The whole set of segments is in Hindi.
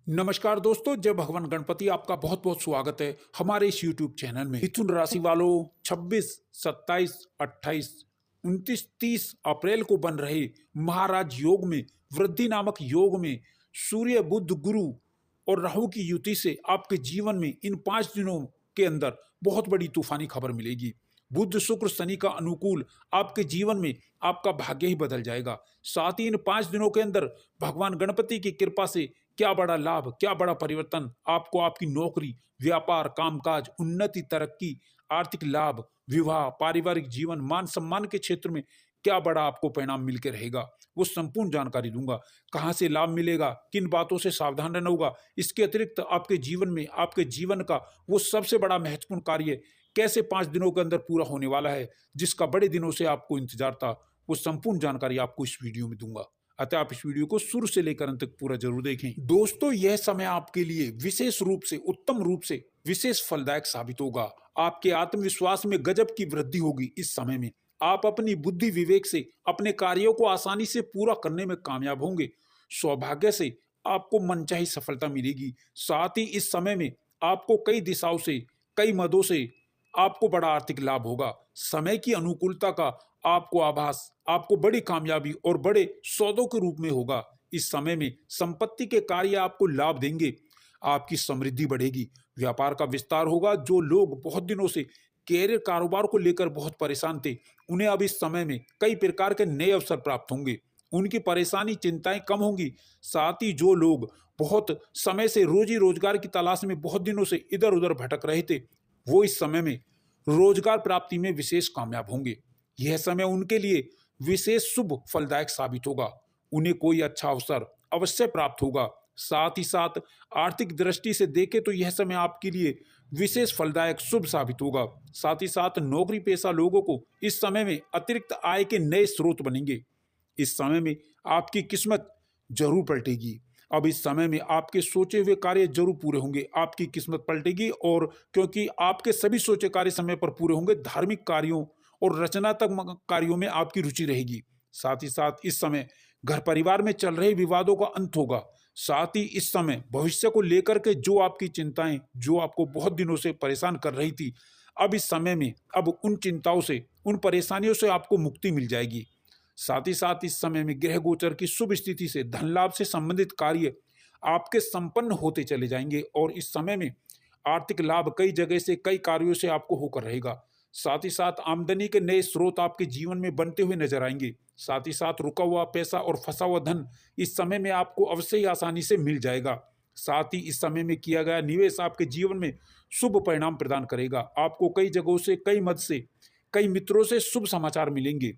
नमस्कार दोस्तों, जय भगवान गणपति। आपका बहुत बहुत स्वागत है हमारे इस YouTube चैनल में। मिथुन राशि वालों, 26, 27, 28, 29, 30 अप्रैल को बन रहे महाराज योग में, वृद्धि नामक योग में सूर्य, बुध, गुरु और राहु की युति से आपके जीवन में इन 5 दिनों के अंदर बहुत बड़ी तूफानी खबर मिलेगी। बुध, शुक्र, शनि का अनुकूल आपके जीवन में आपका भाग्य ही बदल जाएगा। साथ ही इन 5 दिनों के अंदर भगवान गणपति की कृपा से क्या बड़ा लाभ, क्या बड़ा परिवर्तन आपको आपकी नौकरी, व्यापार, कामकाज, उन्नति, तरक्की, आर्थिक लाभ, विवाह, पारिवारिक जीवन, मान सम्मान के क्षेत्र में क्या बड़ा आपको परिणाम मिलकर रहेगा, वो संपूर्ण जानकारी दूंगा। कहाँ से लाभ मिलेगा, किन बातों से सावधान रहना होगा। इसके अतिरिक्त आपके जीवन में, आपके जीवन का वो सबसे बड़ा महत्वपूर्ण कार्य कैसे 5 दिनों के अंदर पूरा होने वाला है, जिसका बड़े दिनों से आपको इंतजार था, वो संपूर्ण जानकारी आपको इस वीडियो में दूंगा। अतः आप इस वीडियो को शुरू से लेकर अंत तक पूरा जरूर देखें। दोस्तों, यह समय आपके लिए विशेष रूप से, उत्तम रूप से विशेष फलदायक साबित होगा। आपके आत्मविश्वास में गजब की वृद्धि होगी। इस समय में आप अपनी बुद्धि विवेक से अपने कार्यों को आसानी से पूरा करने में कामयाब होंगे। सौभाग्य से आपको मनचाही सफलता मिलेगी। साथ ही इस समय में आपको कई दिशाओं से, कई मदों से आपको बड़ा आर्थिक लाभ होगा। समय की अनुकूलता का आपको आभास आपको बड़ी कामयाबी और बड़े सौदों के रूप में होगा। इस समय में संपत्ति के कार्य आपको लाभ देंगे। आपकी समृद्धि बढ़ेगी, व्यापार का विस्तार होगा। जो लोग बहुत दिनों से कैरियर, कारोबार को लेकर बहुत परेशान थे, उन्हें अब इस समय में कई प्रकार के नए अवसर प्राप्त होंगे। उनकी परेशानी, चिंताएं कम होंगी। साथ ही जो लोग बहुत समय से रोजी रोजगार की तलाश में बहुत दिनों से इधर उधर भटक रहे थे, वो इस समय में रोजगार प्राप्ति में विशेष कामयाब होंगे। यह समय उनके लिए विशेष शुभ फलदायक साबित होगा। उन्हें कोई अच्छा अवसर अवश्य प्राप्त होगा। साथ ही साथ आर्थिक दृष्टि से देखें तो यह समय आपके लिए विशेष फलदायक शुभ साबित होगा। साथ ही साथ नौकरी पेशा लोगों को इस समय में अतिरिक्त आय के नए स्रोत बनेंगे। इस समय में आपकी किस्मत जरूर पलटेगी। अब इस समय में आपके सोचे हुए कार्य जरूर पूरे होंगे। आपकी किस्मत पलटेगी, और क्योंकि आपके सभी सोचे कार्य समय पर पूरे होंगे, धार्मिक कार्यों और रचनात्मक कार्यों में आपकी रुचि रहेगी। साथ ही साथ इस समय घर परिवार में चल रहे विवादों का अंत होगा। साथ ही इस समय भविष्य को लेकर के जो आपकी चिंताएं, जो आपको बहुत दिनों से परेशान कर रही थी, अब इस समय में अब उन चिंताओं से, उन परेशानियों से आपको मुक्ति मिल जाएगी। साथ ही साथ इस समय में ग्रह गोचर की शुभ स्थिति से धन लाभ से संबंधित कार्य आपके संपन्न होते चले जाएंगे, और इस समय में आर्थिक लाभ कई जगह से, कई कार्यों से आपको होकर रहेगा। साथ ही साथ आमदनी के नए स्रोत आपके जीवन में बनते हुए नजर आएंगे। साथ ही साथ रुका हुआ पैसा और फंसा हुआ धन इस समय में आपको अवश्य ही आसानी से मिल जाएगा। साथ ही इस समय में किया गया निवेश आपके जीवन में शुभ परिणाम प्रदान करेगा। आपको कई जगहों से, कई मद से, कई मित्रों से शुभ समाचार मिलेंगे।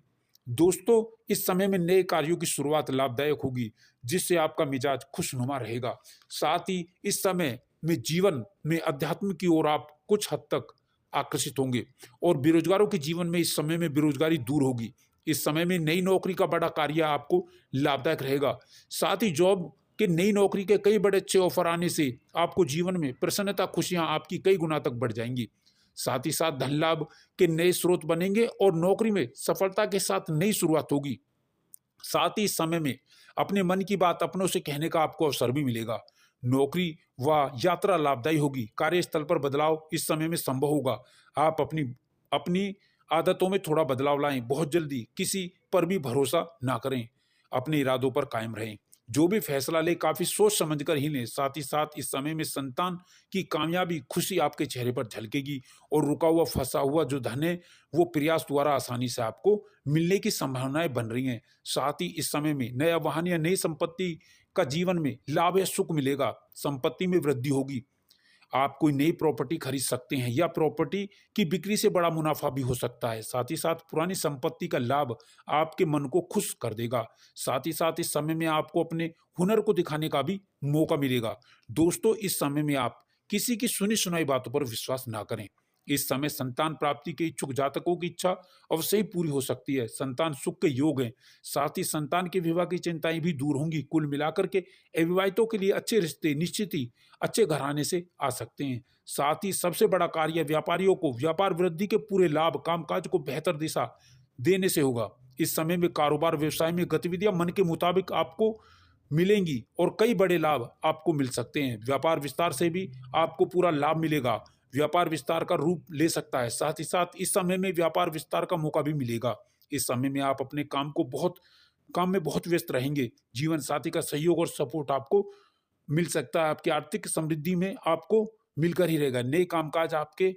दोस्तों, इस समय में नए कार्यों की शुरुआत लाभदायक होगी, जिससे आपका मिजाज खुशनुमा रहेगा। साथ ही इस समय में जीवन में अध्यात्म की ओर आप कुछ हद तक आकर्षित होंगे, और बेरोजगारों के जीवन में इस समय में बेरोजगारी दूर होगी। इस समय में नई नौकरी का बड़ा कार्य आपको लाभदायक रहेगा। साथ ही जॉब के, नई नौकरी के कई बड़े अच्छे ऑफर आने से आपको जीवन में प्रसन्नता, खुशियां आपकी कई गुना तक बढ़ जाएंगी। साथ ही साथ धन लाभ के नए स्रोत बनेंगे, और नौकरी में सफलता के साथ नई शुरुआत होगी। साथ ही इस समय में अपने मन की बात अपनों से कहने का आपको अवसर भी मिलेगा। नौकरी व यात्रा लाभदायी होगी। कार्यस्थल पर बदलाव इस समय में संभव होगा। आप अपनी अपनी आदतों में थोड़ा बदलाव लाएं। बहुत जल्दी किसी पर भी भरोसा ना करें। अपने इरादों पर कायम रहें। जो भी फैसला ले, काफी सोच समझ कर ही लें। साथ ही साथ इस समय में संतान की कामयाबी, खुशी आपके चेहरे पर झलकेगी, और रुका हुआ, फंसा हुआ जो धन है, वो प्रयास द्वारा आसानी से आपको मिलने की संभावनाएं बन रही हैं। साथ ही इस समय में नया वाहन या नई संपत्ति का जीवन में लाभ या सुख मिलेगा। संपत्ति में वृद्धि होगी। आप कोई नई प्रॉपर्टी खरीद सकते हैं, या प्रॉपर्टी की बिक्री से बड़ा मुनाफा भी हो सकता है। साथ ही साथ पुरानी संपत्ति का लाभ आपके मन को खुश कर देगा। साथ ही साथ इस समय में आपको अपने हुनर को दिखाने का भी मौका मिलेगा। दोस्तों, इस समय में आप किसी की सुनी सुनाई बातों पर विश्वास ना करें। इस समय संतान प्राप्ति के इच्छुक जातकों की इच्छा अवश्य ही पूरी हो सकती है। संतान सुख के योग हैं। साथ ही संतान के विवाह की चिंताएं भी दूर होंगी। कुल मिलाकर के अविवाहितों के लिए अच्छे रिश्ते निश्चित ही अच्छे घराने से आ सकते हैं। साथ ही सबसे बड़ा कार्य व्यापारियों को व्यापार वृद्धि के पूरे लाभ, कामकाज को बेहतर दिशा देने से होगा। इस समय में कारोबार, व्यवसाय में गतिविधियां मन के मुताबिक आपको मिलेंगी और कई बड़े लाभ आपको मिल सकते हैं। व्यापार विस्तार से भी आपको पूरा लाभ मिलेगा। व्यापार विस्तार का रूप ले सकता है। साथ ही साथ इस समय में व्यापार विस्तार का मौका भी मिलेगा। इस समय में आप अपने काम में बहुत व्यस्त रहेंगे। जीवन साथी का सहयोग और सपोर्ट आपको मिल सकता है। आपकी आर्थिक समृद्धि में आपको मिलकर ही रहेगा। नए कामकाज आपके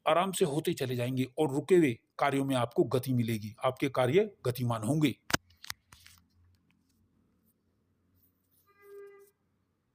आराम से होते चले जाएंगे और रुके हुए कार्यों में आपको गति मिलेगी। आपके कार्य गतिमान होंगे।